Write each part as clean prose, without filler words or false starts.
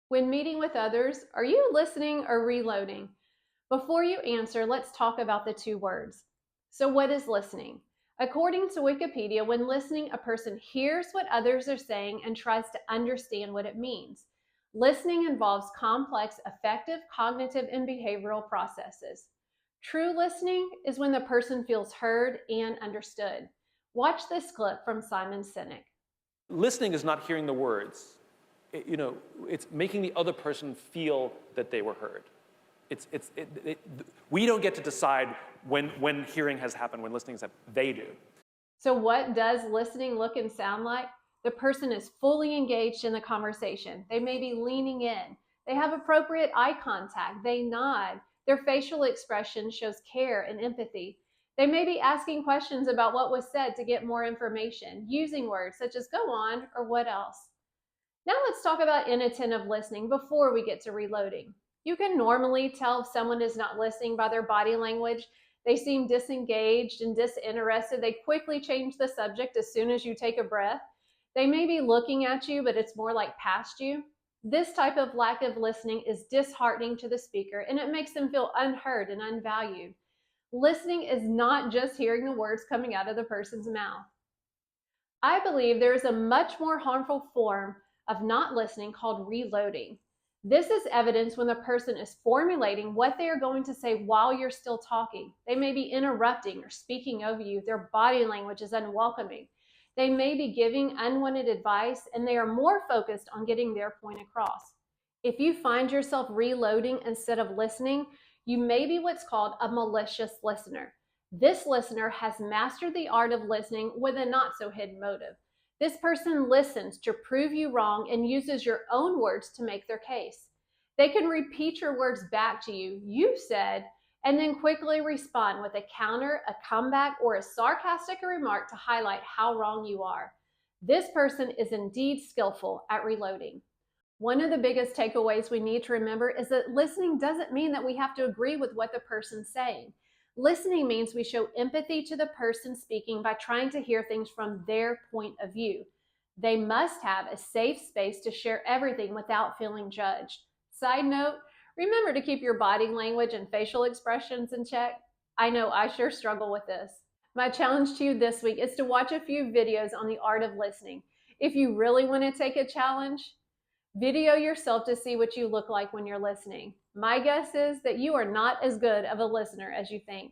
When meeting with others, are you listening or reloading? Before you answer, let's talk about the two words. So, what is listening? According to Wikipedia, when listening, a person hears what others are saying and tries to understand what it means. Listening involves complex, affective, cognitive, and behavioral processes. True listening is when the person feels heard and understood. Watch this clip from Simon Sinek. Listening is not hearing the words. It's making the other person feel that they were heard. We don't get to decide when hearing has happened, when listening has happened. They do. So, what does listening look and sound like? The person is fully engaged in the conversation. They may be leaning in. They have appropriate eye contact. They nod. Their facial expression shows care and empathy. They may be asking questions about what was said to get more information, using words such as go on or what else. Now let's talk about inattentive listening before we get to reloading. You can normally tell if someone is not listening by their body language. They seem disengaged and disinterested. They quickly change the subject as soon as you take a breath. They may be looking at you, but it's more like past you. This type of lack of listening is disheartening to the speaker and it makes them feel unheard and unvalued. Listening is not just hearing the words coming out of the person's mouth. I believe there is a much more harmful form of not listening called reloading. This is evidence when the person is formulating what they are going to say while you're still talking. They may be interrupting or speaking over you. Their body language is unwelcoming. They may be giving unwanted advice and they are more focused on getting their point across. If you find yourself reloading instead of listening, you may be what's called a malicious listener. This listener has mastered the art of listening with a not so hidden motive. This person listens to prove you wrong and uses your own words to make their case. They can repeat your words back to you, you said, and then quickly respond with a counter, a comeback, or a sarcastic remark to highlight how wrong you are. This person is indeed skillful at reloading. One of the biggest takeaways we need to remember is that listening doesn't mean that we have to agree with what the person's saying. Listening means we show empathy to the person speaking by trying to hear things from their point of view. They must have a safe space to share everything without feeling judged. Side note, remember to keep your body language and facial expressions in check. I know I sure struggle with this. My challenge to you this week is to watch a few videos on the art of listening. If you really want to take a challenge, video yourself to see what you look like when you're listening. My guess is that you are not as good of a listener as you think.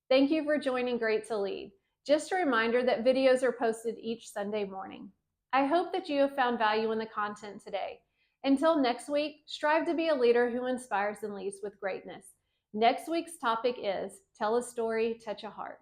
Thank you for joining Great to Lead. Just a reminder that videos are posted each Sunday morning. I hope that you have found value in the content today. Until next week, strive to be a leader who inspires and leads with greatness. Next week's topic is Tell a Story, Touch a Heart.